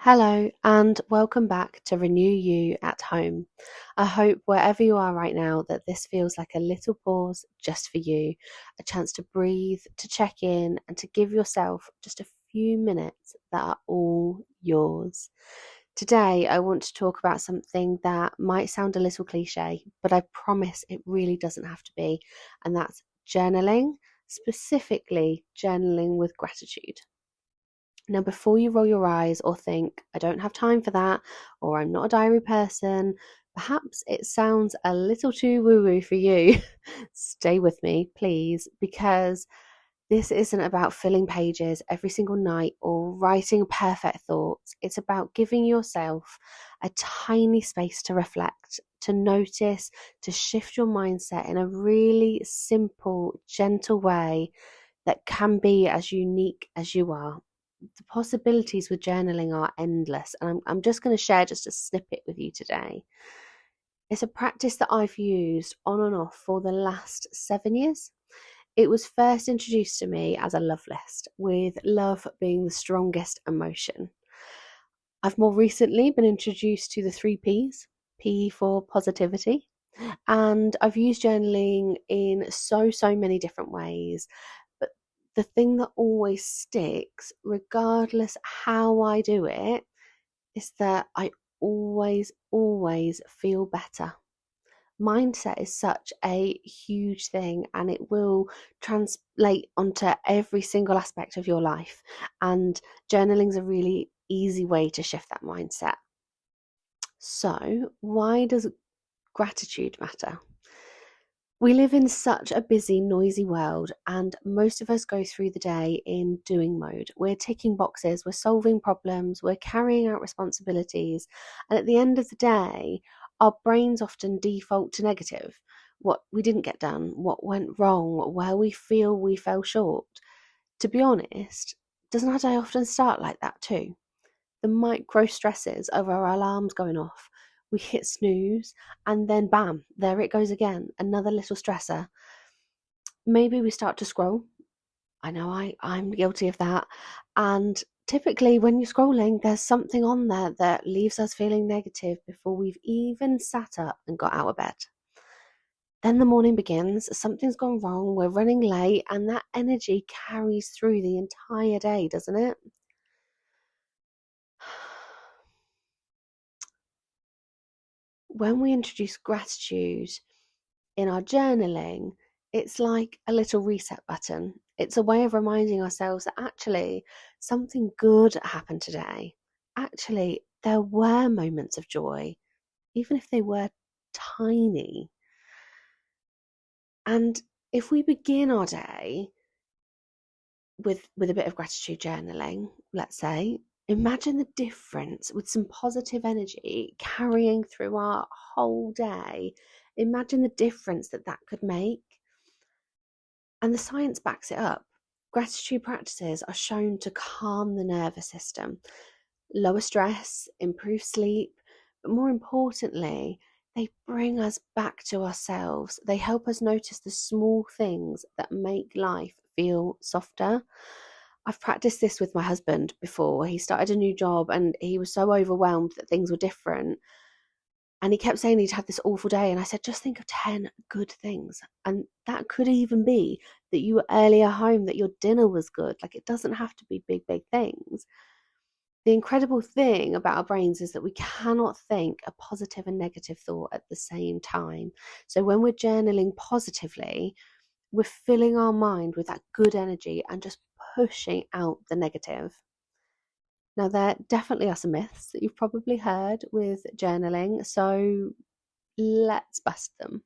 Hello, and welcome back to Renew You at Home. I hope wherever you are right now that this feels like a little pause just for you, a chance to breathe, to check in, and to give yourself just a few minutes that are all yours. Today, I want to talk about something that might sound a little cliche, but I promise it really doesn't have to be, and that's journaling, specifically journaling with gratitude. Now, before you roll your eyes or think, I don't have time for that, or I'm not a diary person, perhaps it sounds a little too woo woo for you. Stay with me, please, because this isn't about filling pages every single night or writing perfect thoughts. It's about giving yourself a tiny space to reflect, to notice, to shift your mindset in a really simple, gentle way that can be as unique as you are. The possibilities with journaling are endless, and I'm just going to share just a snippet with you today. It's a practice that I've used on and off for the last 7 years. It was first introduced to me as a love list, with love being the strongest emotion. I've more recently been introduced to the 3 Ps, P for positivity, and I've used journaling in so many different ways. But the thing that always sticks, regardless how I do it, is that I always feel better. Mindset is such a huge thing, and it will translate onto every single aspect of your life. And journaling is a really easy way to shift that mindset. So, why does gratitude matter? We live in such a busy, noisy world, and most of us go through the day in doing mode. We're ticking boxes, we're solving problems, we're carrying out responsibilities, and at the end of the day, our brains often default to negative. What we didn't get done, what went wrong, where we feel we fell short. To be honest, doesn't our day often start like that too? The micro stresses of our alarms going off. We hit snooze, and then bam, there it goes again, another little stressor. Maybe we start to scroll. I know I'm guilty of that. And typically, when you're scrolling, there's something on there that leaves us feeling negative before we've even sat up and got out of bed. Then the morning begins, something's gone wrong, we're running late, and that energy carries through the entire day, doesn't it? When we introduce gratitude in our journaling, it's like a little reset button. It's a way of reminding ourselves that actually something good happened today. Actually, there were moments of joy, even if they were tiny. And if we begin our day with a bit of gratitude journaling, let's say, imagine the difference with some positive energy carrying through our whole day. Imagine the difference that that could make. And the science backs it up. Gratitude practices are shown to calm the nervous system, lower stress, improve sleep, but more importantly, they bring us back to ourselves. They help us notice the small things that make life feel softer. I've practiced this with my husband before. He started a new job and he was so overwhelmed that things were different. And he kept saying he'd had this awful day. And I said, just think of 10 good things. And that could even be that you were earlier home, that your dinner was good. Like, it doesn't have to be big things. The incredible thing about our brains is that we cannot think a positive and negative thought at the same time. So when we're journaling positively, we're filling our mind with that good energy and just pushing out the negative. Now, there definitely are some myths that you've probably heard with journaling, so let's bust them.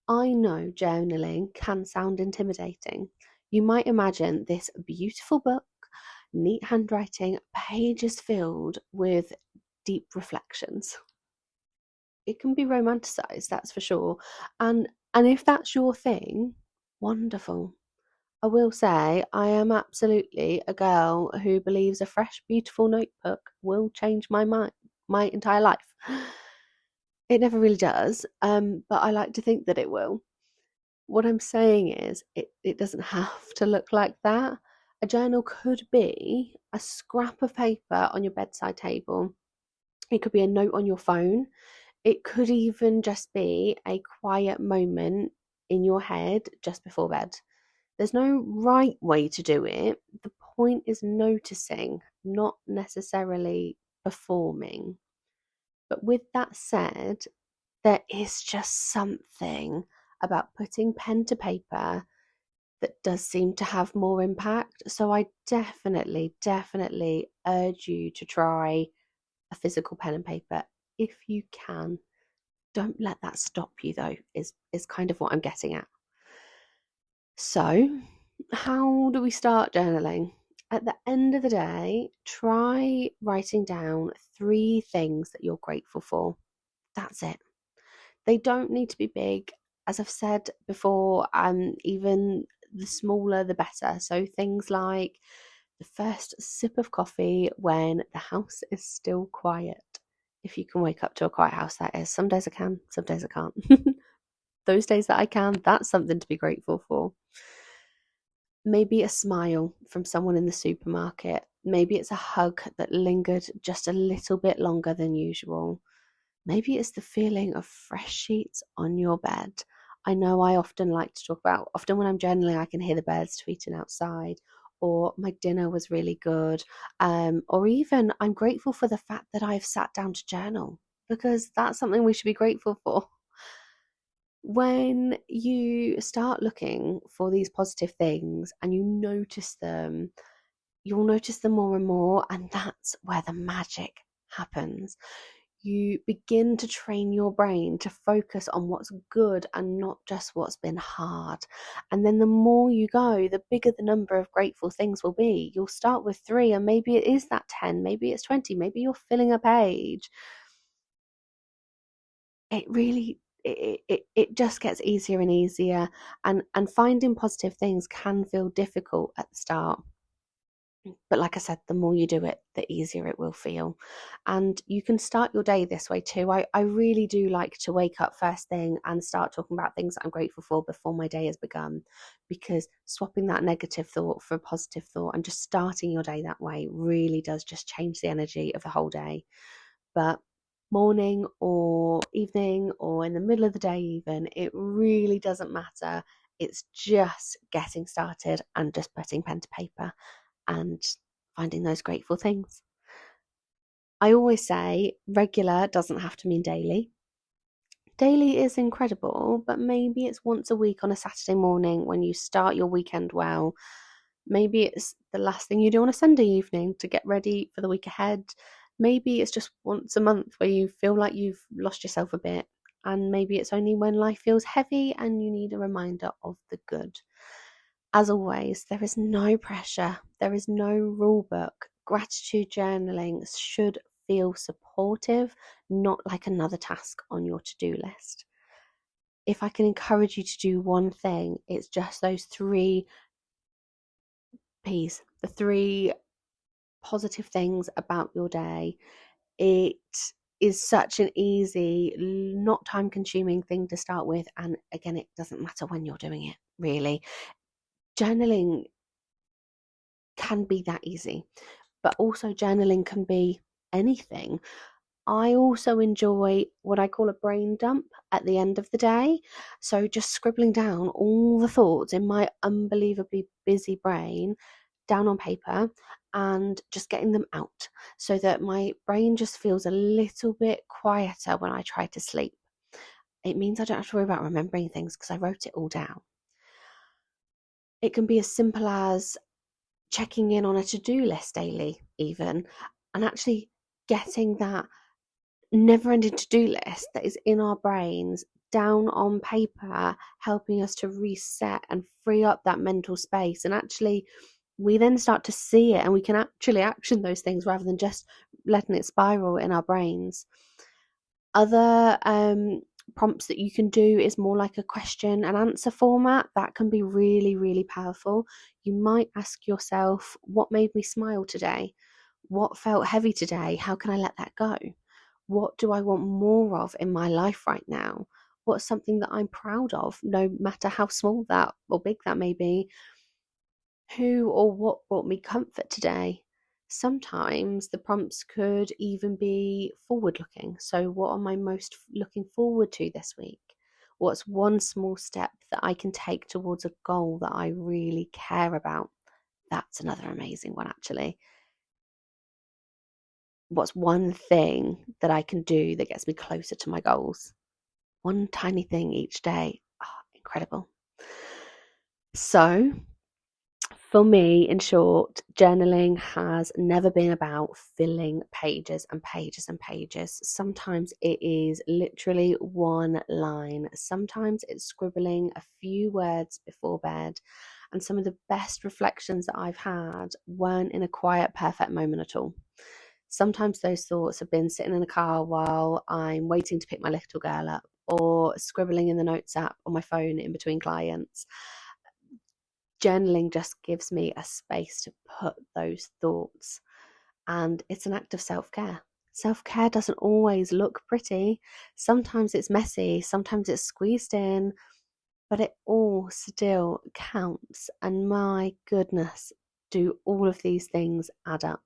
I know journaling can sound intimidating. You might imagine this beautiful book, neat handwriting, pages filled with deep reflections. It can be romanticized, that's for sure. And if that's your thing, wonderful. I will say I am absolutely a girl who believes a fresh, beautiful notebook will change my entire life. It never really does, but I like to think that it will. What I'm saying is, it doesn't have to look like that. A journal could be a scrap of paper on your bedside table. It could be a note on your phone. It could even just be a quiet moment in your head just before bed. There's no right way to do it. The point is noticing, not necessarily performing. But with that said, there is just something about putting pen to paper that does seem to have more impact. So I definitely urge you to try a physical pen and paper if you can. Don't let that stop you though, is kind of what I'm getting at. So, how do we start journaling? At the end of the day, try writing down 3 things that you're grateful for. That's it. They don't need to be big. As I've said before, even the smaller the better. So things like the first sip of coffee when the house is still quiet. If you can wake up to a quiet house, that is. Some days I can, some days I can't. Those days that I can, that's something to be grateful for. Maybe a smile from someone in the supermarket. Maybe it's a hug that lingered just a little bit longer than usual. Maybe it's the feeling of fresh sheets on your bed. I know I often like to talk about, often when I'm journaling, I can hear the birds tweeting outside, or my dinner was really good, or even I'm grateful for the fact that I've sat down to journal, because that's something we should be grateful for. When you start looking for these positive things and you notice them, you'll notice them more and more, and that's where the magic happens. You begin to train your brain to focus on what's good and not just what's been hard. And then the more you go, the bigger the number of grateful things will be. You'll start with 3, and maybe it is that 10, maybe it's 20, maybe you're filling a page. It really it just gets easier and easier, and finding positive things can feel difficult at the start. But like I said, the more you do it, the easier it will feel. And you can start your day this way too. I really do like to wake up first thing and start talking about things that I'm grateful for before my day has begun, because swapping that negative thought for a positive thought and just starting your day that way really does just change the energy of the whole day. But morning or evening or in the middle of the day, even, it really doesn't matter. It's just getting started and just putting pen to paper and finding those grateful things. I always say regular doesn't have to mean daily. Daily is incredible, but maybe it's once a week on a Saturday morning when you start your weekend well. Maybe it's the last thing you do on a Sunday evening to get ready for the week ahead. Maybe it's just once a month where you feel like you've lost yourself a bit. And maybe it's only when life feels heavy and you need a reminder of the good. As always, there is no pressure, there is no rule book. Gratitude journaling should feel supportive, not like another task on your to do list. If I can encourage you to do one thing, it's just those 3 P's, the 3 positive things about your day. It is such an easy, not time consuming thing to start with. And again, it doesn't matter when you're doing it, really. Journaling can be that easy, but also journaling can be anything. I also enjoy what I call a brain dump at the end of the day. So just scribbling down all the thoughts in my unbelievably busy brain down on paper and just getting them out so that my brain just feels a little bit quieter when I try to sleep. It means I don't have to worry about remembering things because I wrote it all down. It can be as simple as checking in on a to-do list daily, even, and actually getting that never ending to-do list that is in our brains down on paper, helping us to reset and free up that mental space. And actually, we then start to see it and we can actually action those things rather than just letting it spiral in our brains. Other prompts that you can do is more like a question and answer format. That can be really, really powerful. You might ask yourself, what made me smile today? What felt heavy today? How can I let that go? What do I want more of in my life right now? What's something that I'm proud of, no matter how small that or big that may be? Who or what brought me comfort today? Sometimes the prompts could even be forward looking. So, what am I most looking forward to this week? What's one small step that I can take towards a goal that I really care about? That's another amazing one, actually. What's one thing that I can do that gets me closer to my goals? One tiny thing each day. Oh, incredible. So, for me, in short, journaling has never been about filling pages and pages and pages. Sometimes it is literally one line, sometimes it's scribbling a few words before bed. And some of the best reflections that I've had weren't in a quiet, perfect moment at all. Sometimes those thoughts have been sitting in the car while I'm waiting to pick my little girl up, or scribbling in the notes app on my phone in between clients. Journaling just gives me a space to put those thoughts, and it's an act of self-care. Self-care doesn't always look pretty. Sometimes it's messy, sometimes it's squeezed in, but it all still counts. And my goodness, do all of these things add up?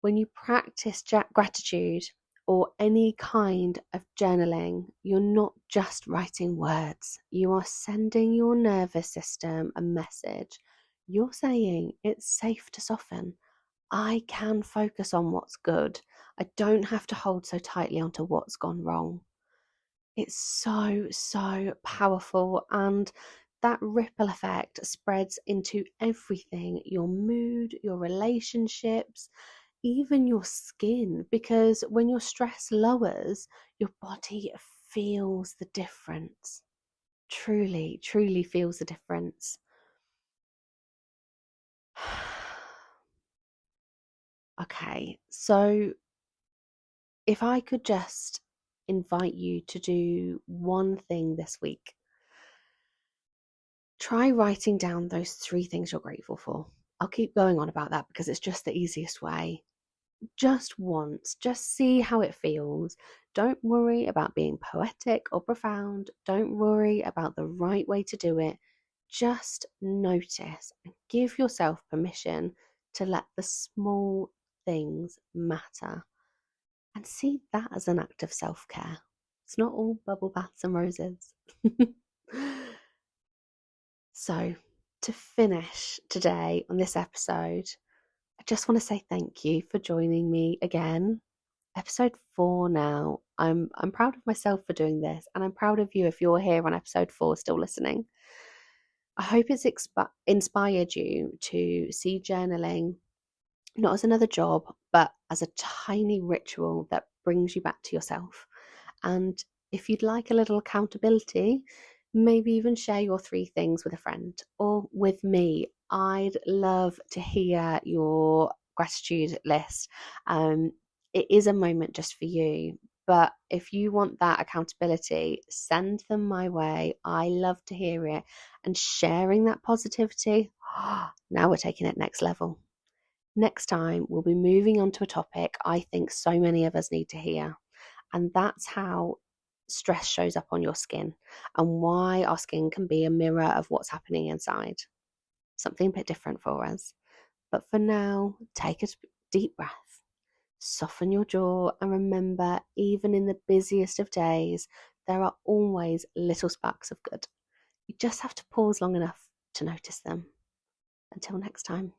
When you practice gratitude or any kind of journaling, you're not just writing words, you are sending your nervous system a message. You're saying it's safe to soften. I can focus on what's good. I don't have to hold so tightly onto what's gone wrong. It's so, so powerful. And that ripple effect spreads into everything, your mood, your relationships, even your skin. Because when your stress lowers, your body feels the difference. Truly, truly feels the difference. Okay, so if I could just invite you to do one thing this week, try writing down those 3 things you're grateful for. I'll keep going on about that because it's just the easiest way. Just once, just see how it feels. Don't worry about being poetic or profound. Don't worry about the right way to do it. Just notice and give yourself permission to let the small things matter, and see that as an act of self-care. It's not all bubble baths and roses. So, to finish today on this episode, I just want to say thank you for joining me again. Episode 4 now. I'm proud of myself for doing this, and I'm proud of you if you're here on episode 4 still listening. I hope it's inspired you to see journaling not as another job, but as a tiny ritual that brings you back to yourself. And if you'd like a little accountability, maybe even share your 3 things with a friend or with me. I'd love to hear your gratitude list. It is a moment just for you. But if you want that accountability, send them my way. I love to hear it. And sharing that positivity, now we're taking it next level. Next time, we'll be moving on to a topic I think so many of us need to hear. And that's how stress shows up on your skin and why our skin can be a mirror of what's happening inside. Something a bit different for us. But for now, take a deep breath, soften your jaw, and remember, even in the busiest of days, there are always little sparks of good. You just have to pause long enough to notice them. Until next time.